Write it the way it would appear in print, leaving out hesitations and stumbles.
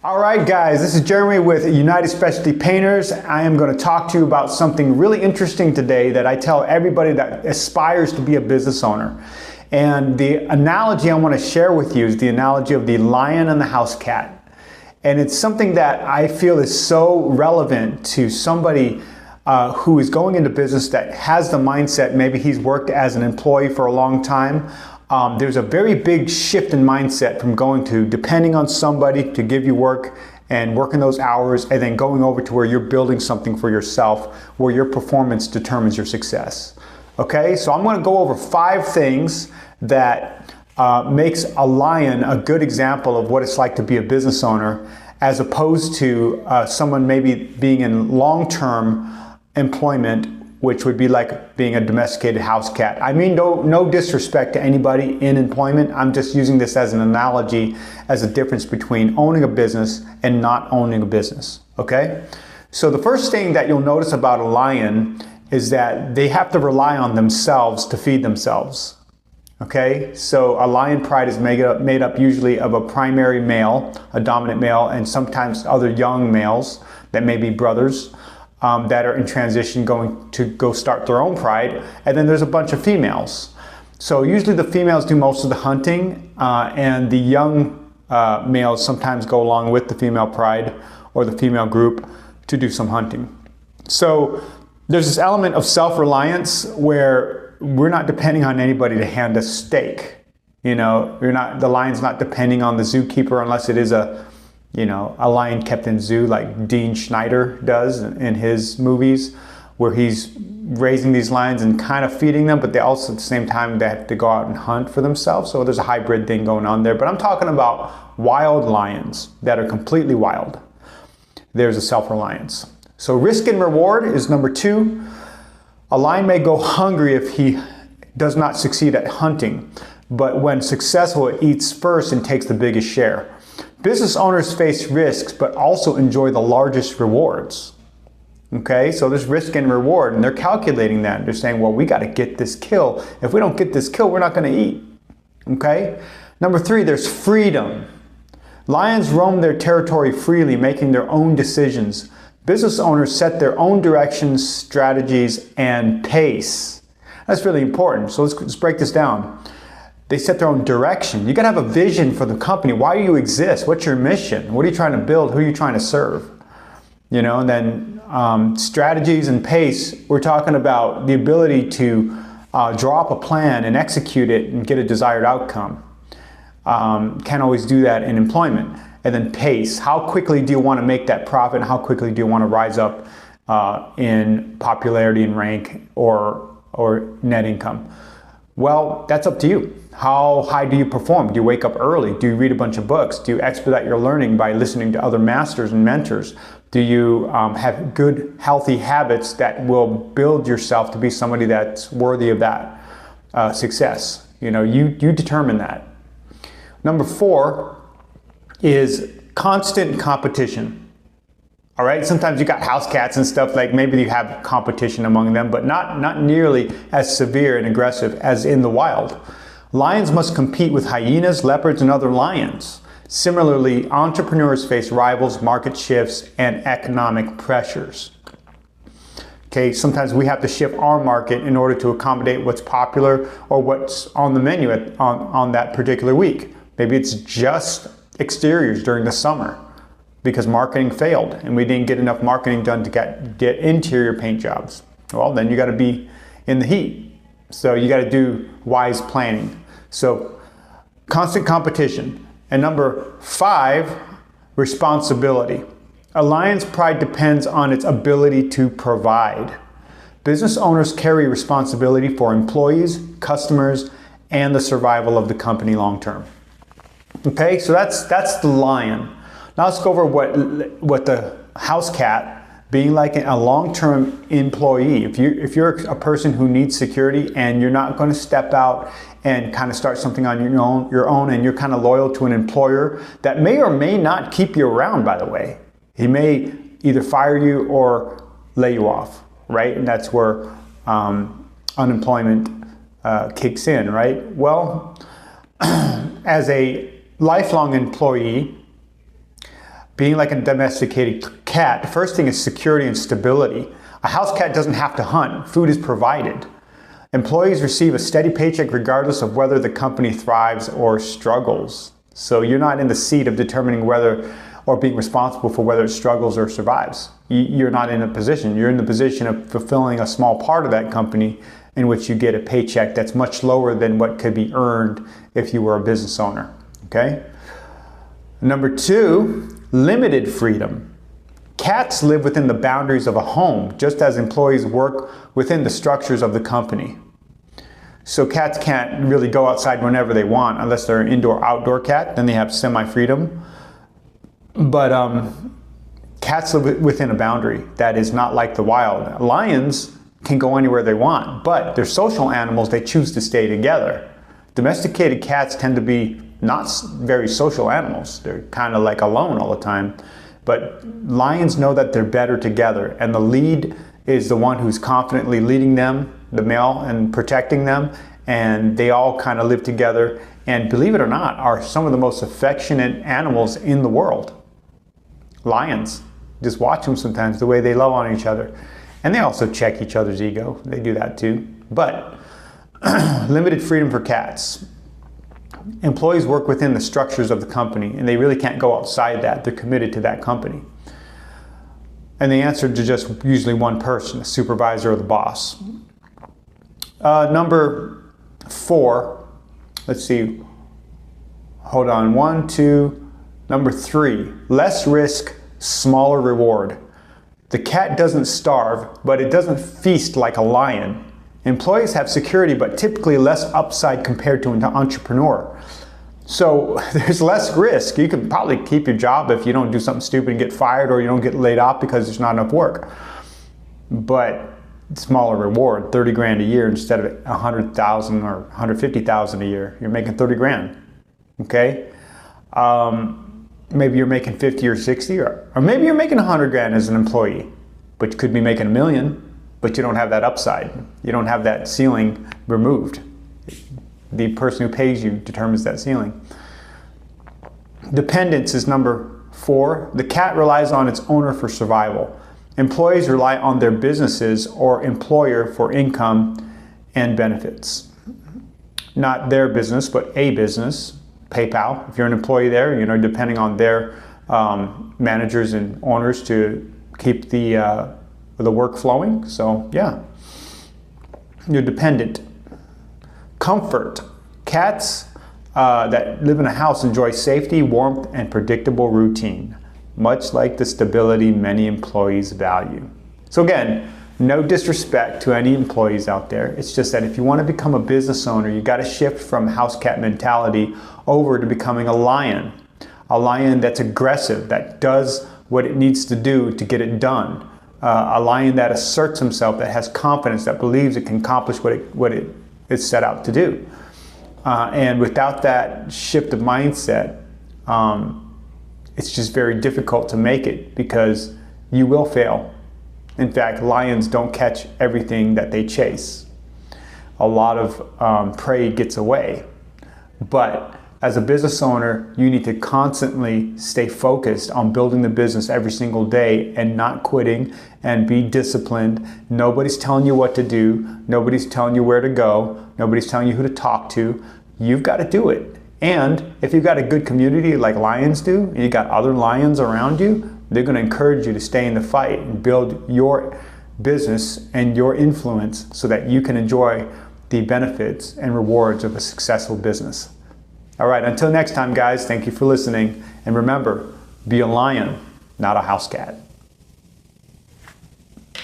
All right, guys, this is Jeremy with United Specialty Painters. I am going to talk to you about something really interesting today that I tell everybody that aspires to be a business owner. And the analogy I want to share with you is the analogy of the lion and the house cat. And it's something that I feel is so relevant to somebody who is going into business that has the mindset, maybe he's worked as an employee for a long time. There's a very big shift in mindset from going to depending on somebody to give you work and working those hours, and then going over to where you're building something for yourself, where your performance determines your success. Okay, so I'm going to go over 5 things that makes a lion a good example of what it's like to be a business owner, as opposed to someone maybe being in long-term employment, which would be like being a domesticated house cat. I mean, no disrespect to anybody in employment. I'm just using this as an analogy, as a difference between owning a business and not owning a business, okay? So the first thing that you'll notice about a lion is that they have to rely on themselves to feed themselves, okay? So a lion pride is made up usually of a primary male, a dominant male, and sometimes other young males that may be brothers. That are in transition going to go start their own pride, and then there's a bunch of females. So usually the females do most of the hunting, and the young males sometimes go along with the female pride or the female group to do some hunting. So there's this element of self-reliance where we're not depending on anybody to hand us steak. You know, the lion's not depending on the zookeeper unless it is a lion kept in zoo like Dean Schneider does in his movies, where he's raising these lions and kind of feeding them, but they also at the same time they have to go out and hunt for themselves. So there's a hybrid thing going on there. But I'm talking about wild lions that are completely wild. There's a self-reliance. So risk and reward is number 2. A lion may go hungry if he does not succeed at hunting, but when successful, it eats first and takes the biggest share. Business owners face risks, but also enjoy the largest rewards. Okay, so there's risk and reward, and they're calculating that. They're saying, well, we got to get this kill. If we don't get this kill, we're not going to eat. Okay? Number 3, there's freedom. Lions roam their territory freely, making their own decisions. Business owners set their own directions, strategies, and pace. That's really important. So let's break this down. They set their own direction. You got to have a vision for the company. Why do you exist? What's your mission? What are you trying to build? Who are you trying to serve? You know, and then strategies and pace. We're talking about the ability to draw up a plan and execute it and get a desired outcome. Can't always do that in employment. And then pace. How quickly do you want to make that profit? How quickly do you want to rise up in popularity and rank or net income? Well, that's up to you. How high do you perform? Do you wake up early? Do you read a bunch of books? Do you expedite your learning by listening to other masters and mentors? Do you have good, healthy habits that will build yourself to be somebody that's worthy of that success? You know, you determine that. Number 4 is constant competition. All right, sometimes you got house cats and stuff, like maybe you have competition among them, but not nearly as severe and aggressive as in the wild. Lions must compete with hyenas, leopards, and other lions. Similarly, entrepreneurs face rivals, market shifts, and economic pressures. Okay, sometimes we have to shift our market in order to accommodate what's popular or what's on the menu on that particular week. Maybe it's just exteriors during the summer, because marketing failed and we didn't get enough marketing done to get interior paint jobs. Well, then you got to be in the heat. So you got to do wise planning. So constant competition. And number 5, responsibility. A lion's pride depends on its ability to provide. Business owners carry responsibility for employees, customers, and the survival of the company long term. Okay, so that's the lion. Now let's go over what the house cat, being like a long-term employee. If you're a person who needs security and you're not going to step out and kind of start something on your own, and you're kind of loyal to an employer that may or may not keep you around, by the way. He may either fire you or lay you off, right? And that's where unemployment kicks in, right? Well, as a lifelong employee, Being like a domesticated cat, the first thing is security and stability. A house cat doesn't have to hunt. Food is provided. Employees receive a steady paycheck regardless of whether the company thrives or struggles. So you're not in the seat of determining whether or being responsible for whether it struggles or survives. You're not in a position. You're in the position of fulfilling a small part of that company in which you get a paycheck that's much lower than what could be earned if you were a business owner. Okay? Number two, limited freedom. Cats live within the boundaries of a home, just as employees work within the structures of the company. So cats can't really go outside whenever they want unless they're an indoor-outdoor cat, then they have semi-freedom. But cats live within a boundary that is not like the wild. Lions can go anywhere they want, but they're social animals, they choose to stay together. Domesticated cats tend to be not very social animals. They're kind of like alone all the time. But lions know that they're better together, and the lead is the one who's confidently leading them, the male, and protecting them, and they all kind of live together, and believe it or not, are some of the most affectionate animals in the world. Lions. Just watch them sometimes, the way they love on each other. And they also check each other's ego. They do that too. But limited freedom for cats. Employees work within the structures of the company, and they really can't go outside that. They're committed to that company. And they answer to just usually one person, the supervisor or the boss. Number four, let's see, hold on, 1, 2, number 3, less risk, smaller reward. The cat doesn't starve, but it doesn't feast like a lion. Employees have security, but typically less upside compared to an entrepreneur. So there's less risk. You can probably keep your job if you don't do something stupid and get fired, or you don't get laid off because there's not enough work. But smaller reward, 30 grand a year instead of 100,000 or 150,000 a year. You're making 30 grand, okay? Maybe you're making 50 or 60, or maybe you're making 100 grand as an employee, but you could be making $1 million. But you don't have that upside. You don't have that ceiling removed. The person who pays you determines that ceiling. Dependence is number 4. The cat relies on its owner for survival. Employees rely on their businesses or employer for income and benefits. Not their business, but a business. PayPal, if you're an employee there, depending on their managers and owners to keep the work flowing. So yeah, you're dependent. Comfort. Cats that live in a house enjoy safety, warmth, and predictable routine, much like the stability many employees value. So again, no disrespect to any employees out there. It's just that if you want to become a business owner, you got to shift from house cat mentality over to becoming a lion that's aggressive, that does what it needs to do to get it done. A lion that asserts himself, that has confidence, that believes it can accomplish what it is set out to do. And without that shift of mindset, it's just very difficult to make it, because you will fail. In fact, lions don't catch everything that they chase. A lot of prey gets away. But as a business owner, you need to constantly stay focused on building the business every single day and not quitting, and be disciplined. Nobody's telling you what to do. Nobody's telling you where to go. Nobody's telling you who to talk to. You've got to do it. And if you've got a good community like lions do, and you've got other lions around you, they're going to encourage you to stay in the fight and build your business and your influence so that you can enjoy the benefits and rewards of a successful business. All right, until next time, guys, thank you for listening. And remember, be a lion, not a house cat.